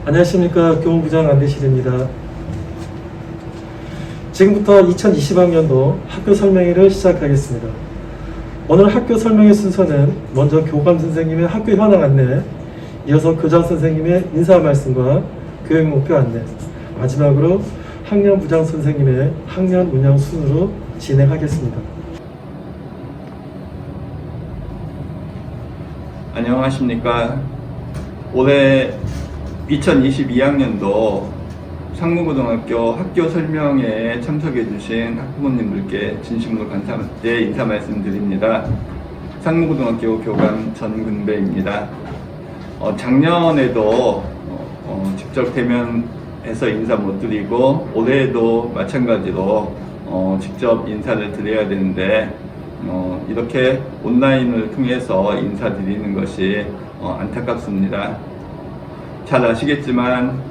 안녕하십니까. 교무부장 안대실입니다. 지금부터 2020학년도 학교 설명회를 시작하겠습니다. 오늘 학교 설명회 순서는 먼저 교감 선생님의 학교 현황 안내, 이어서 교장 선생님의 인사 말씀과 교육 목표 안내, 마지막으로 학년 부장 선생님의 학년 운영 순으로 진행하겠습니다. 안녕하십니까. 올해 2022학년도 상무고등학교 학교 설명회에 참석해 주신 학부모님들께 진심으로 감사의 인사 말씀드립니다. 상무고등학교 교감 전근배입니다. 작년에도 직접 대면해서 인사 못 드리고 올해에도 마찬가지로 직접 인사를 드려야 되는데 이렇게 온라인을 통해서 인사드리는 것이 안타깝습니다. 잘 아시겠지만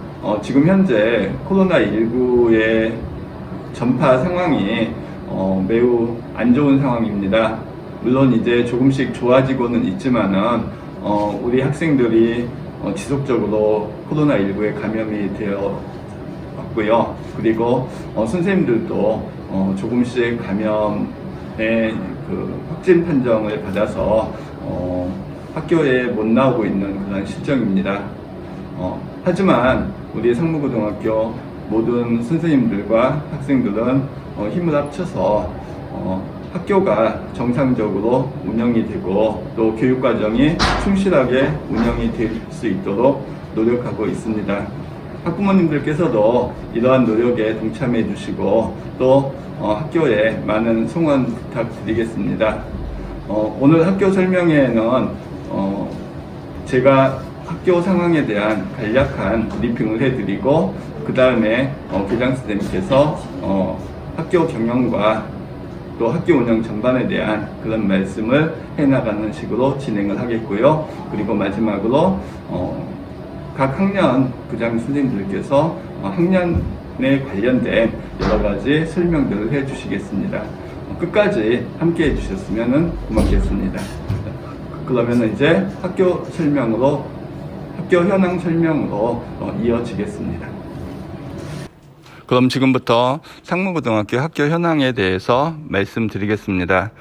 지금 현재 코로나19의 전파 상황이 매우 안 좋은 상황입니다. 물론 이제 조금씩 좋아지고는 있지만은 우리 학생들이 지속적으로 코로나19에 감염이 되어 왔고요. 그리고 선생님들도 조금씩 감염의 확진 판정을 받아서 학교에 못 나오고 있는 그런 실정입니다. 하지만 우리 상무고등학교 모든 선생님들과 학생들은 힘을 합쳐서 학교가 정상적으로 운영이 되고 또 교육과정이 충실하게 운영이 될 수 있도록 노력하고 있습니다. 학부모님들께서도 이러한 노력에 동참해 주시고 또 학교에 많은 성원 부탁드리겠습니다. 오늘 학교 설명회에는 제가 학교 상황에 대한 간략한 브리핑을 해드리고 그 다음에 교장 선생님께서 학교 경영과 또 학교 운영 전반에 대한 그런 말씀을 해나가는 식으로 진행을 하겠고요. 그리고 마지막으로 각 학년 부장 선생님들께서 학년에 관련된 여러 가지 설명들을 해 주시겠습니다. 끝까지 함께 해 주셨으면 고맙겠습니다. 그러면 이제 학교 현황 설명으로 이어지겠습니다. 그럼 지금부터 상무고등학교 학교 현황에 대해서 말씀드리겠습니다.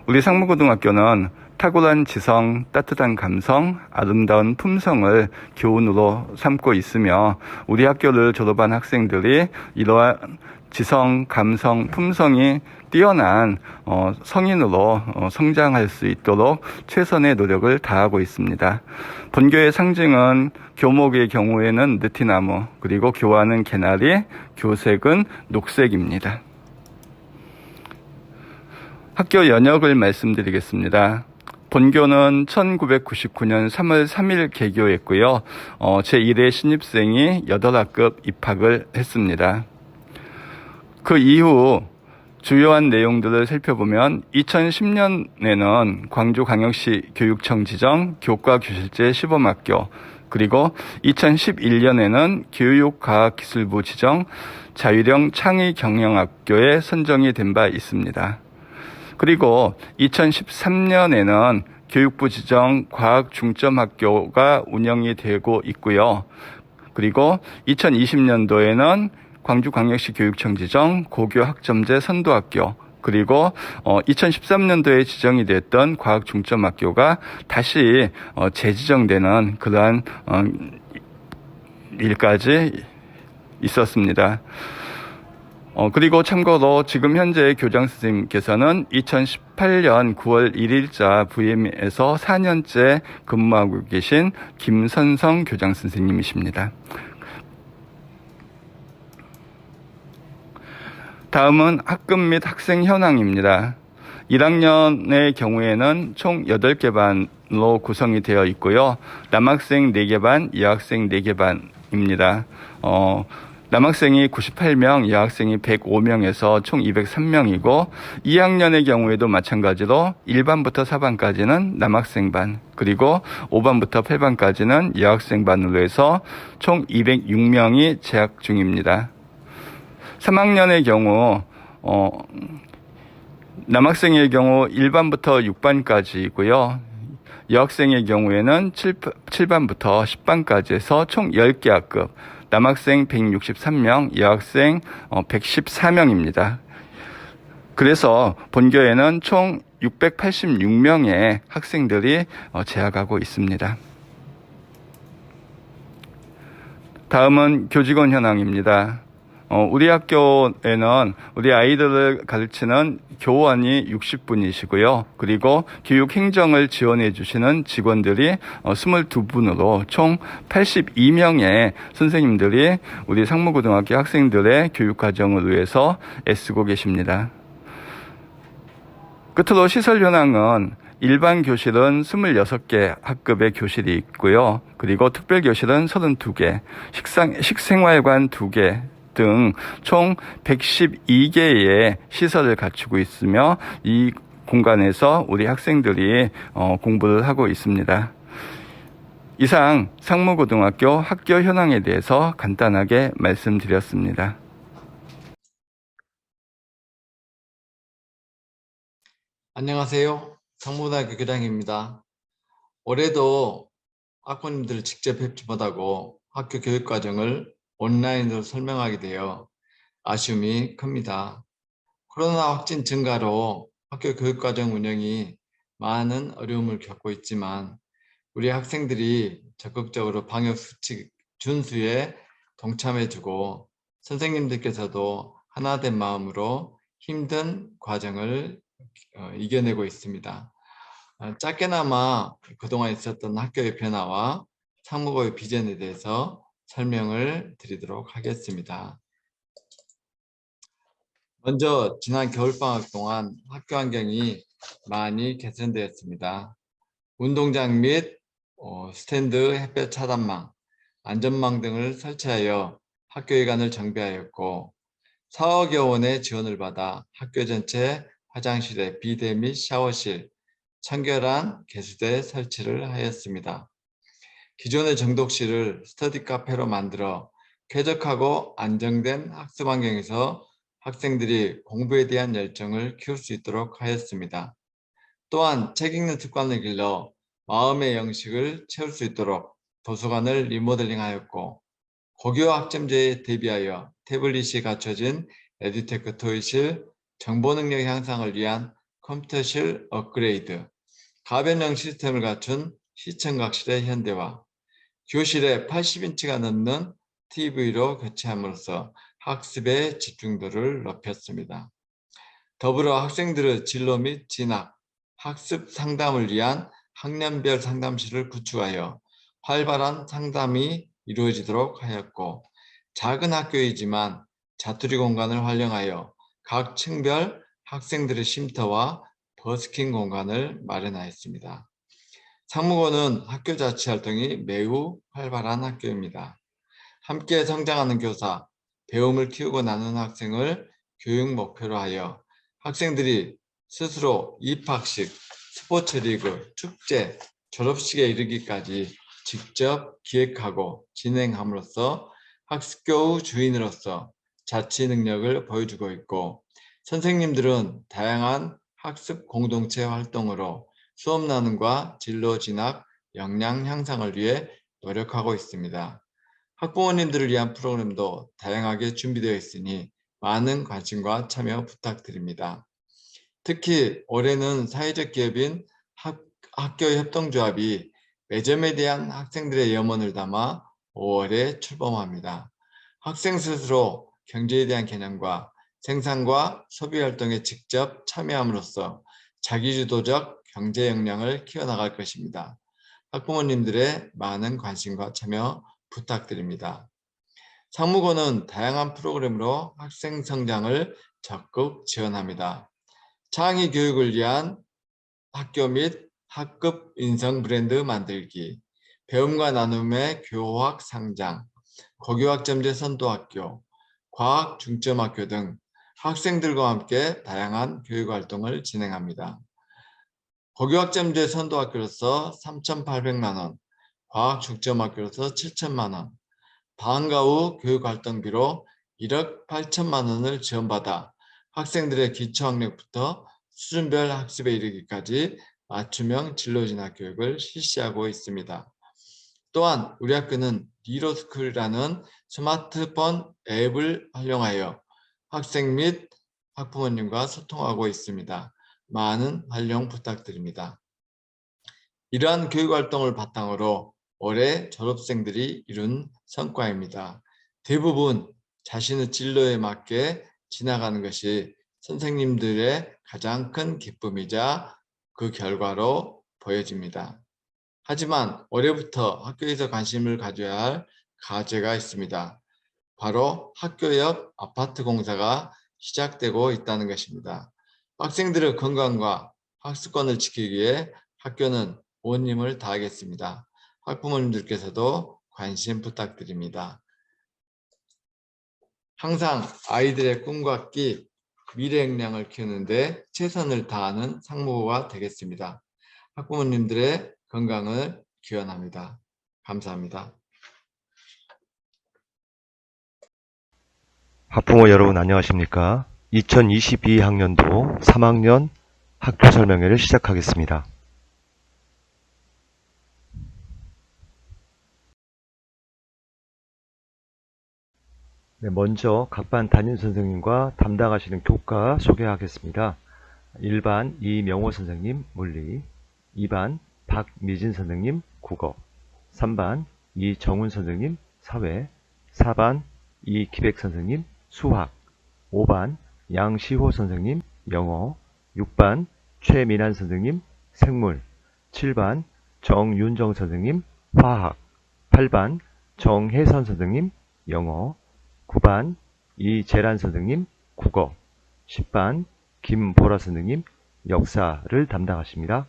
우리 상무고등학교는 탁월한 지성, 따뜻한 감성, 아름다운 품성을 교훈으로 삼고 있으며 우리 학교를 졸업한 학생들이 이러한 지성, 감성, 품성이 뛰어난 성인으로 성장할 수 있도록 최선의 노력을 다하고 있습니다. 본교의 상징은 교목의 경우에는 느티나무, 그리고 교화는 개나리, 교색은 녹색입니다. 학교 연역을 말씀드리겠습니다. 본교는 1999년 3월 3일 개교했고요. 제1회 신입생이 8학급 입학을 했습니다. 그 이후 주요한 내용들을 살펴보면 2010년에는 광주광역시 교육청 지정 교과교실제 시범학교, 그리고 2011년에는 교육과학기술부 지정 자율형 창의경영학교에 선정이 된 바 있습니다. 그리고 2013년에는 교육부 지정 과학중점학교가 운영이 되고 있고요. 그리고 2020년도에는 광주광역시 교육청 지정 고교학점제 선도학교, 그리고 2013년도에 지정이 됐던 과학중점학교가 다시 재지정되는 그러한 일까지 있었습니다. 그리고 참고로 지금 현재 교장 선생님께서는 2018년 9월 1일자 VM에서 4년째 근무하고 계신 김선성 교장 선생님이십니다. 다음은 학급 및 학생 현황입니다. 1학년의 경우에는 총 8개 반으로 구성이 되어 있고요. 남학생 4개 반, 여학생 4개 반입니다. 남학생이 98명, 여학생이 105명에서 총 203명이고 2학년의 경우에도 마찬가지로 1반부터 4반까지는 남학생 반, 그리고 5반부터 8반까지는 여학생 반으로 해서 총 206명이 재학 중입니다. 3학년의 경우 남학생의 경우 1반부터 6반까지이고요. 여학생의 경우에는 7반부터 10반까지 해서 총 10개 학급, 남학생 163명, 여학생 114명입니다. 그래서 본교에는 총 686명의 학생들이 재학하고 있습니다. 다음은 교직원 현황입니다. 우리 학교에는 우리 아이들을 가르치는 교원이 60분이시고요. 그리고 교육행정을 지원해 주시는 직원들이 22분으로 총 82명의 선생님들이 우리 상무고등학교 학생들의 교육과정을 위해서 애쓰고 계십니다. 끝으로 시설 현황은 일반 교실은 26개 학급의 교실이 있고요. 그리고 특별 교실은 32개, 식생활관 2개 등 총 112개의 시설을 갖추고 있으며 이 공간에서 우리 학생들이 공부를 하고 있습니다. 이상 상무고등학교 학교 현황에 대해서 간단하게 말씀드렸습니다. 안녕하세요. 상무고등학교 교장입니다. 올해도 학부모님들을 직접 뵙지 못하고 학교 교육과정을 온라인으로 설명하게 되어 아쉬움이 큽니다. 코로나 확진 증가로 학교 교육과정 운영이 많은 어려움을 겪고 있지만 우리 학생들이 적극적으로 방역수칙 준수에 동참해주고 선생님들께서도 하나된 마음으로 힘든 과정을 이겨내고 있습니다. 짧게나마 그동안 있었던 학교의 변화와 상무고의 비전에 대해서 설명을 드리도록 하겠습니다. 먼저 지난 겨울방학 동안 학교 환경이 많이 개선되었습니다. 운동장 및 스탠드, 햇볕 차단망, 안전망 등을 설치하여 학교회관을 정비하였고 4억여 원의 지원을 받아 학교 전체 화장실에 비대 및 샤워실, 청결한 개수대 설치를 하였습니다. 기존의 정독실을 스터디 카페로 만들어 쾌적하고 안정된 학습 환경에서 학생들이 공부에 대한 열정을 키울 수 있도록 하였습니다. 또한 책 읽는 습관을 길러 마음의 영식을 채울 수 있도록 도서관을 리모델링하였고 고교 학점제에 대비하여 태블릿이 갖춰진 에듀테크 토이실, 정보 능력 향상을 위한 컴퓨터실 업그레이드, 가변형 시스템을 갖춘 시청각실의 현대화, 교실에 80인치가 넘는 TV로 교체함으로써 학습의 집중도를 높였습니다. 더불어 학생들의 진로 및 진학, 학습 상담을 위한 학년별 상담실을 구축하여 활발한 상담이 이루어지도록 하였고 작은 학교이지만 자투리 공간을 활용하여 각 층별 학생들의 쉼터와 버스킹 공간을 마련하였습니다. 상무고는 학교 자치 활동이 매우 활발한 학교입니다. 함께 성장하는 교사, 배움을 키우고 나누는 학생을 교육 목표로 하여 학생들이 스스로 입학식, 스포츠리그, 축제, 졸업식에 이르기까지 직접 기획하고 진행함으로써 학교 주인으로서 자치 능력을 보여주고 있고 선생님들은 다양한 학습 공동체 활동으로 수업 나눔과 진로 진학, 역량 향상을 위해 노력하고 있습니다. 학부모님들을 위한 프로그램도 다양하게 준비되어 있으니 많은 관심과 참여 부탁드립니다. 특히 올해는 사회적 기업인 학교협동조합이 매점에 대한 학생들의 염원을 담아 5월에 출범합니다. 학생 스스로 경제에 대한 개념과 생산과 소비 활동에 직접 참여함으로써 자기주도적 경제 역량을 키워나갈 것입니다. 학부모님들의 많은 관심과 참여 부탁드립니다. 상무고는 다양한 프로그램으로 학생 성장을 적극 지원합니다. 창의 교육을 위한 학교 및 학급 인성 브랜드 만들기, 배움과 나눔의 교학 상장, 고교학점제 선도학교, 과학 중점학교 등 학생들과 함께 다양한 교육활동을 진행합니다. 고교학점제 선도학교로서 3,800만 원, 과학 중점학교로서 7천만 원, 방과 후 교육활동비로 1억 8천만 원을 지원받아 학생들의 기초학력부터 수준별 학습에 이르기까지 맞춤형 진로진학 교육을 실시하고 있습니다. 또한 우리 학교는 리로스쿨이라는 스마트폰 앱을 활용하여 학생 및 학부모님과 소통하고 있습니다. 많은 활용 부탁드립니다. 이러한 교육활동을 바탕으로 올해 졸업생들이 이룬 성과입니다. 대부분 자신의 진로에 맞게 지나가는 것이 선생님들의 가장 큰 기쁨이자 그 결과로 보여집니다. 하지만 올해부터 학교에서 관심을 가져야 할 과제가 있습니다. 바로 학교 옆 아파트 공사가 시작되고 있다는 것입니다. 학생들의 건강과 학습권을 지키기 위해 학교는 온 힘을 다하겠습니다. 학부모님들께서도 관심 부탁드립니다. 항상 아이들의 꿈과 끼, 미래 역량을 키우는 데 최선을 다하는 상무가 되겠습니다. 학부모님들의 건강을 기원합니다. 감사합니다. 학부모 여러분 안녕하십니까? 2022학년도 3학년 학교 설명회를 시작하겠습니다. 네, 먼저 각 반 담임선생님과 담당하시는 교과 소개하겠습니다. 1반 이명호 선생님 물리, 2반 박미진 선생님 국어, 3반 이정훈 선생님 사회, 4반 이기백 선생님 수학, 5반 양시호 선생님 영어, 6반 최민한 선생님 생물, 7반 정윤정 선생님 화학, 8반 정혜선 선생님 영어, 9반 이재란 선생님 국어, 10반 김보라 선생님 역사를 담당하십니다.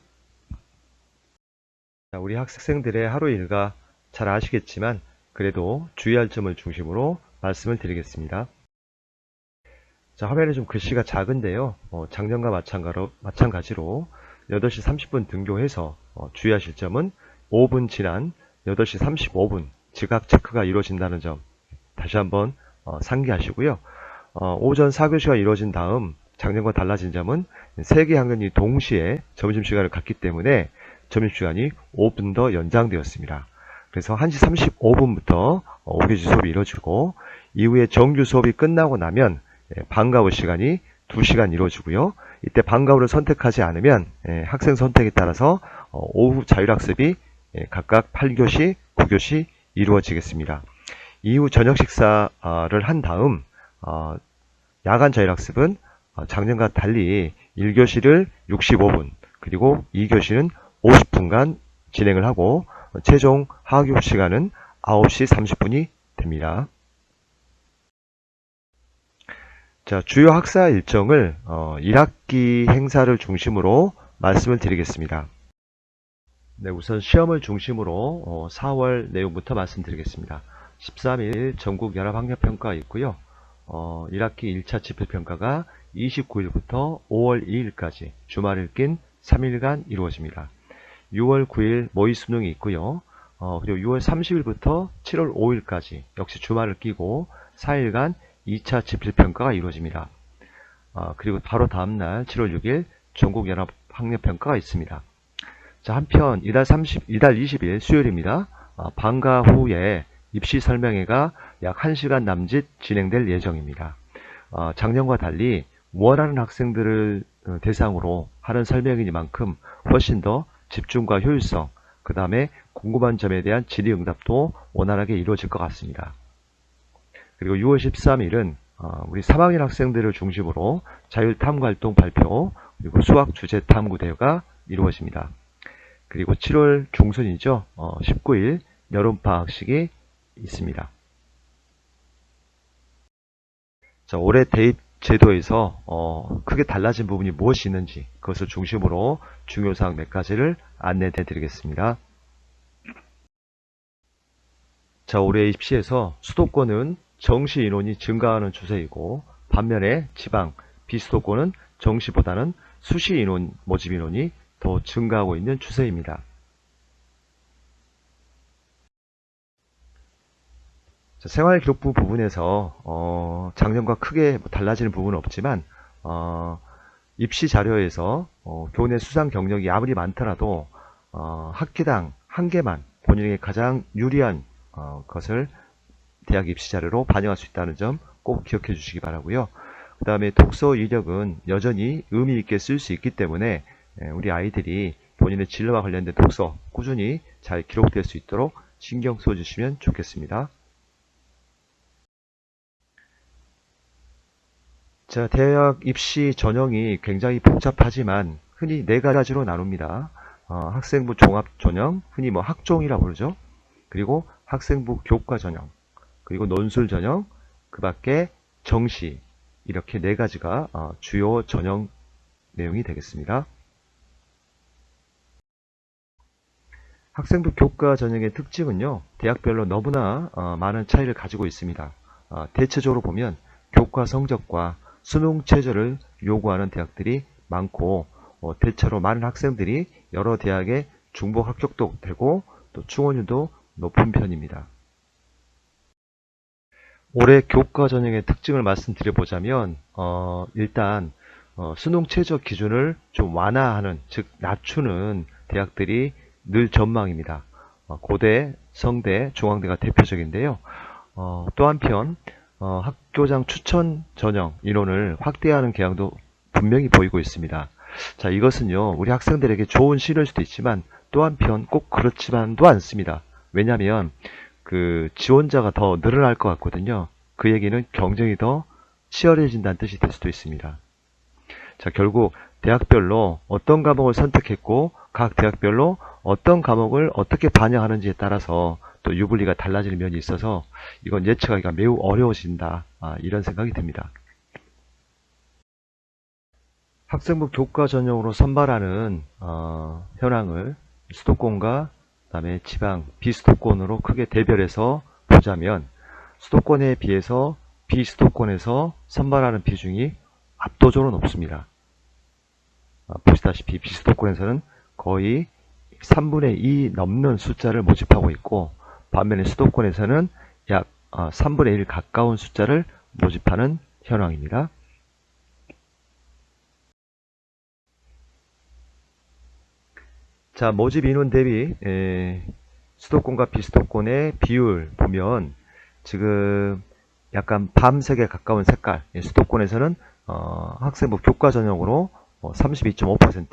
우리 학생들의 하루 일과 잘 아시겠지만 그래도 주의할 점을 중심으로 말씀을 드리겠습니다. 자, 화면에 좀 글씨가 작은데요. 작년과 마찬가지로 8시 30분 등교해서 주의하실 점은 5분 지난 8시 35분 지각 체크가 이루어진다는 점 다시 한번 상기하시고요. 오전 4교시가 이루어진 다음 작년과 달라진 점은 3개 학년이 동시에 점심시간을 갖기 때문에 점심시간이 5분 더 연장되었습니다. 그래서 1시 35분부터 5교시 수업이 이루어지고 이후에 정규 수업이 끝나고 나면 방과 후 시간이 2시간 이루어지고요. 이때 방과 후를 선택하지 않으면 학생 선택에 따라서 오후 자율학습이 각각 8교시, 9교시 이루어지겠습니다. 이후 저녁 식사를 한 다음 야간 자율학습은 작년과 달리 1교시를 65분 그리고 2교시는 50분간 진행을 하고 최종 하교육 시간은 9시 30분이 됩니다. 자, 주요 학사 일정을 1학기 행사를 중심으로 말씀을 드리겠습니다. 네, 우선 시험을 중심으로 4월 내용부터 말씀드리겠습니다. 13일 전국 연합학력평가 있고요. 1학기 1차 지필평가가 29일부터 5월 2일까지 주말을 낀 3일간 이루어집니다. 6월 9일 모의 수능이 있고요. 그리고 6월 30일부터 7월 5일까지 역시 주말을 끼고 4일간 2차 지필평가가 이루어집니다. 그리고 바로 다음날 7월 6일 전국연합학력평가가 있습니다. 자, 한편 이달 20일 수요일입니다. 방과 후에 입시 설명회가 약 1시간 남짓 진행될 예정입니다. 작년과 달리 원하는 학생들을 대상으로 하는 설명이니만큼 훨씬 더 집중과 효율성, 그 다음에 궁금한 점에 대한 질의응답도 원활하게 이루어질 것 같습니다. 그리고 6월 13일은 우리 3학년 학생들을 중심으로 자율탐구활동 발표, 그리고 수학 주제 탐구 대회가 이루어집니다. 그리고 7월 중순이죠. 19일 여름방학식이 있습니다. 자, 올해 대입 제도에서 크게 달라진 부분이 무엇이 있는지 그것을 중심으로 중요사항 몇 가지를 안내해 드리겠습니다. 자, 올해 입시에서 수도권은 정시 인원이 증가하는 추세이고 반면에 지방, 비수도권은 정시보다는 수시 인원, 모집 인원이 더 증가하고 있는 추세입니다. 자, 생활기록부 부분에서 작년과 크게 달라지는 부분은 없지만 입시 자료에서 교내 수상 경력이 아무리 많더라도 학기당 한 개만 본인에게 가장 유리한 것을 대학 입시 자료로 반영할 수 있다는 점 꼭 기억해 주시기 바라고요. 그 다음에 독서 이력은 여전히 의미 있게 쓸 수 있기 때문에 우리 아이들이 본인의 진로와 관련된 독서 꾸준히 잘 기록될 수 있도록 신경 써 주시면 좋겠습니다. 자, 대학 입시 전형이 굉장히 복잡하지만 흔히 네 가지로 나눕니다. 학생부 종합 전형, 흔히 뭐 학종이라고 부르죠. 그리고 학생부 교과 전형, 그리고 논술 전형, 그 밖에 정시, 이렇게 네 가지가 주요 전형 내용이 되겠습니다. 학생부 교과 전형의 특징은요, 대학별로 너무나 많은 차이를 가지고 있습니다. 대체적으로 보면 교과 성적과 수능 최저를 요구하는 대학들이 많고, 대체로 많은 학생들이 여러 대학에 중복 합격도 되고 또 충원율도 높은 편입니다. 올해 교과 전형의 특징을 말씀드려보자면 일단 수능 최저 기준을 좀 완화하는, 즉 낮추는 대학들이 늘 전망입니다. 고대, 성대, 중앙대가 대표적인데요. 또 한편 학교장 추천 전형 인원을 확대하는 경향도 분명히 보이고 있습니다. 자, 이것은요, 우리 학생들에게 좋은 시일 수도 있지만 또 한편 꼭 그렇지만도 않습니다. 왜냐하면 그 지원자가 더 늘어날 것 같거든요. 그 얘기는 경쟁이 더 치열해진다는 뜻이 될 수도 있습니다. 자, 결국 대학별로 어떤 과목을 선택했고 각 대학별로 어떤 과목을 어떻게 반영하는지에 따라서 또 유불리가 달라지는 면이 있어서 이건 예측하기가 매우 어려워진다, 이런 생각이 듭니다. 학생부 교과 전형으로 선발하는 현황을 수도권과 그다음에 지방 비수도권으로 크게 대별해서 보자면 수도권에 비해서 비수도권에서 선발하는 비중이 압도적으로 높습니다. 보시다시피 비수도권에서는 거의 3분의 2 넘는 숫자를 모집하고 있고, 반면에 수도권에서는 약 3분의 1 가까운 숫자를 모집하는 현황입니다. 자, 모집 인원 대비 수도권과 비수도권의 비율 보면 지금 약간 밤색에 가까운 색깔, 수도권에서는 학생부 교과 전형으로 32.5%,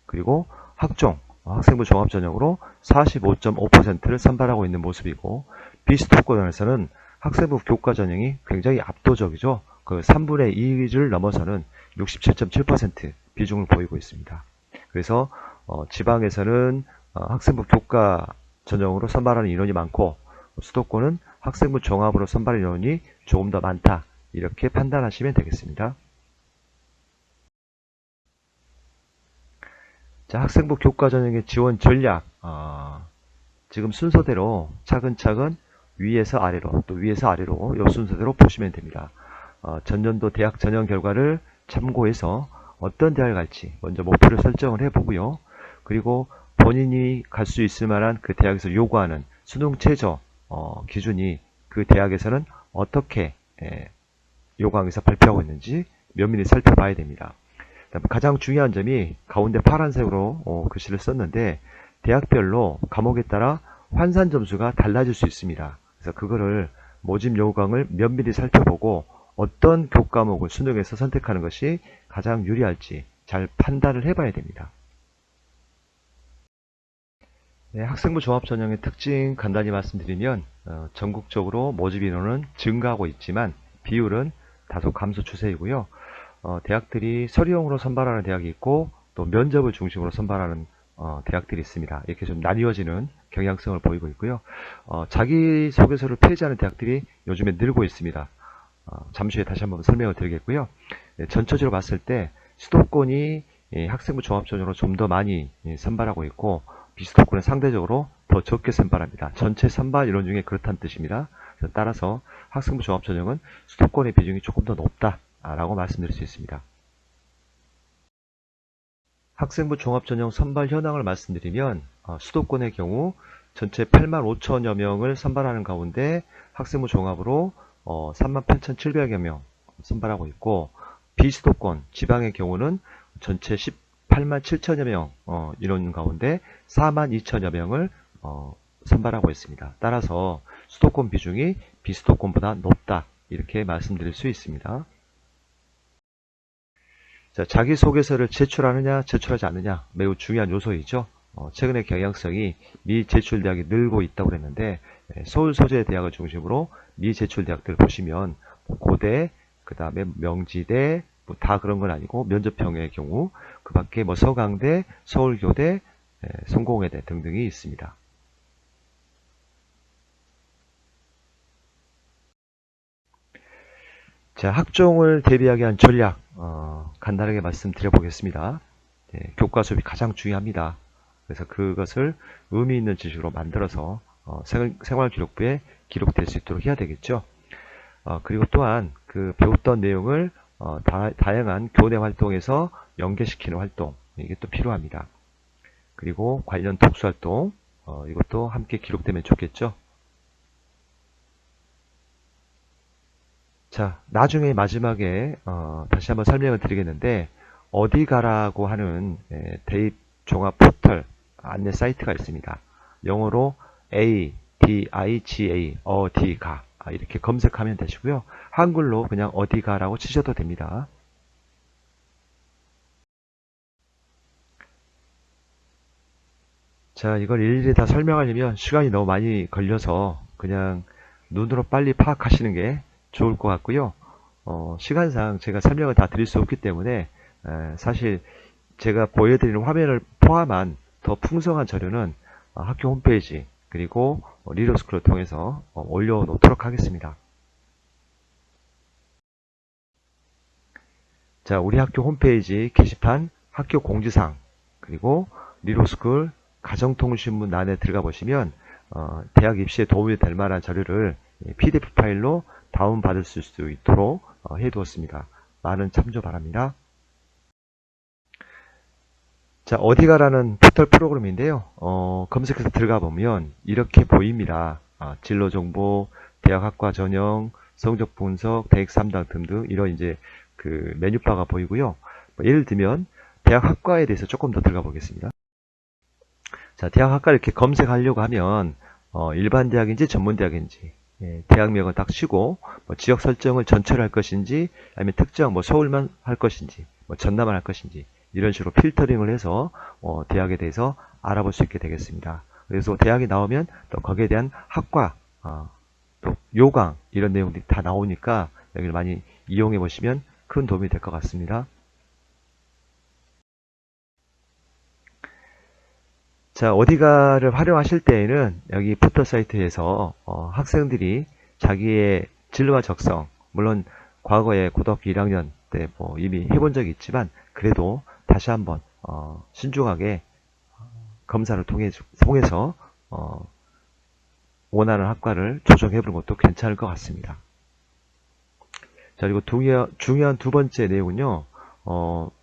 그리고 학종, 학생부 종합 전형으로 45.5%를 선발하고 있는 모습이고, 비수도권에서는 학생부 교과 전형이 굉장히 압도적이죠. 그 3분의 2를 넘어서는 67.7% 비중을 보이고 있습니다. 그래서 지방에서는 학생부 교과 전형으로 선발하는 인원이 많고, 수도권은 학생부 종합으로 선발 인원이 조금 더 많다, 이렇게 판단하시면 되겠습니다. 자, 학생부 교과 전형의 지원 전략, 지금 순서대로 차근차근 위에서 아래로, 또 위에서 아래로 이 순서대로 보시면 됩니다. 전년도 대학 전형 결과를 참고해서 어떤 대학을 갈지 먼저 목표를 설정을 해보고요. 그리고 본인이 갈 수 있을 만한 그 대학에서 요구하는 수능 최저 기준이 그 대학에서는 어떻게 요구하면서 발표하고 있는지 면밀히 살펴봐야 됩니다. 가장 중요한 점이 가운데 파란색으로 글씨를 썼는데, 대학별로 과목에 따라 환산 점수가 달라질 수 있습니다. 그래서 그거를 모집 요강을 면밀히 살펴보고 어떤 교과목을 수능에서 선택하는 것이 가장 유리할지 잘 판단을 해봐야 됩니다. 네, 학생부 종합 전형의 특징 간단히 말씀드리면 전국적으로 모집 인원은 증가하고 있지만 비율은 다소 감소 추세이고요. 대학들이 서류형으로 선발하는 대학이 있고 또 면접을 중심으로 선발하는 대학들이 있습니다. 이렇게 좀 나뉘어지는 경향성을 보이고 있고요. 자기소개서를 폐지하는 대학들이 요즘에 늘고 있습니다. 잠시 후에 다시 한번 설명을 드리겠고요. 네, 전체적으로 봤을 때 수도권이 학생부 종합 전형으로 좀 더 많이 선발하고 있고, 비수도권은 상대적으로 더 적게 선발합니다. 전체 선발 인원 중에 그렇다는 뜻입니다. 따라서 학생부 종합 전형은 수도권의 비중이 조금 더 높다라고 말씀드릴 수 있습니다. 학생부 종합 전형 선발 현황을 말씀드리면 수도권의 경우 전체 85,000여 명을 선발하는 가운데 학생부 종합으로 38,700여 명 선발하고 있고, 비수도권 지방의 경우는 전체 18만 7천여 명 인원 가운데 4만 2천여 명을 선발하고 있습니다. 따라서 수도권 비중이 비수도권보다 높다, 이렇게 말씀드릴 수 있습니다. 자, 자기소개서를 제출하느냐 제출하지 않느냐 매우 중요한 요소이죠. 최근에 경향성이 미제출 대학이 늘고 있다고 그랬는데, 서울 소재 대학을 중심으로 미제출 대학들 보시면 고대, 그 다음에 명지대, 뭐 다 그런 건 아니고 면접형의 경우 그 밖에 뭐 서강대, 서울교대, 성공회대 등등이 있습니다. 자, 학종을 대비하기 위한 전략 간단하게 말씀드려 보겠습니다. 교과 수업이 가장 중요합니다. 그래서 그것을 의미 있는 지식으로 만들어서 생활기록부에 기록될 수 있도록 해야 되겠죠. 그리고 또한 그 배웠던 내용을 다양한 교내 활동에서 연계시키는 활동, 이게 또 필요합니다. 그리고 관련 독서활동, 이것도 함께 기록되면 좋겠죠. 자, 나중에 마지막에 다시 한번 설명을 드리겠는데, 어디 가라고 하는 대입 종합 포털 안내 사이트가 있습니다. 영어로 ADIGA, 어디가, 이렇게 검색하면 되시고요. 한글로 그냥 어디가라고 치셔도 됩니다. 자, 이걸 일일이 다 설명하려면 시간이 너무 많이 걸려서 그냥 눈으로 빨리 파악하시는 게 좋을 것 같고요. 시간상 제가 설명을 다 드릴 수 없기 때문에 사실 제가 보여드리는 화면을 포함한 더 풍성한 자료는 학교 홈페이지 그리고 리더스쿨을 통해서 올려놓도록 하겠습니다. 자, 우리 학교 홈페이지 게시판 학교 공지사항 그리고 리더스쿨 가정통신문 안에 들어가 보시면 대학 입시에 도움이 될 만한 자료를 PDF 파일로 다운받을 수 있도록 해두었습니다. 많은 참조 바랍니다. 자, 어디가라는 포털 프로그램인데요. 검색해서 들어가 보면 이렇게 보입니다. 진로 정보, 대학 학과 전형, 성적 분석, 대학 3당 등등 이런 이제 그 메뉴바가 보이고요. 예를 들면 대학 학과에 대해서 조금 더 들어가 보겠습니다. 자, 대학 학과 이렇게 검색하려고 하면 일반 대학인지 전문 대학인지 대학명을 딱 치고 지역 설정을 전체로 할 것인지 아니면 특정 서울만 할 것인지 전남만 할 것인지 이런 식으로 필터링을 해서 대학에 대해서 알아볼 수 있게 되겠습니다. 그래서 대학이 나오면 또 거기에 대한 학과 또 요강 이런 내용들이 다 나오니까 여기를 많이 이용해 보시면 큰 도움이 될 것 같습니다. 자, 어디가를 활용하실 때에는 여기 포털 사이트에서 학생들이 자기의 진로와 적성, 물론 과거에 고등학교 1학년 때 이미 해본 적이 있지만 그래도 다시 한번 신중하게 검사를 통해서 원하는 학과를 조정해 보는 것도 괜찮을 것 같습니다. 자, 그리고 중요한 두 번째 내용은요,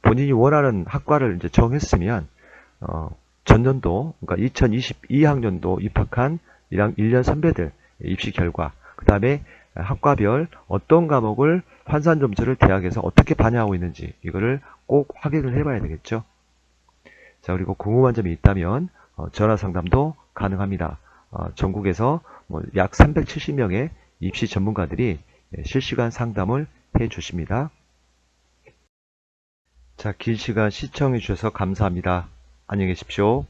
본인이 원하는 학과를 이제 정했으면 전년도, 그러니까 2022학년도 입학한 1년 선배들 입시 결과, 그 다음에 학과별 어떤 과목을 환산 점수를 대학에서 어떻게 반영하고 있는지 이거를 꼭 확인을 해봐야 되겠죠. 자, 그리고 궁금한 점이 있다면 전화 상담도 가능합니다. 전국에서 약 370명의 입시 전문가들이 실시간 상담을 해 주십니다. 자, 긴 시간 시청해 주셔서 감사합니다. 안녕히 계십시오.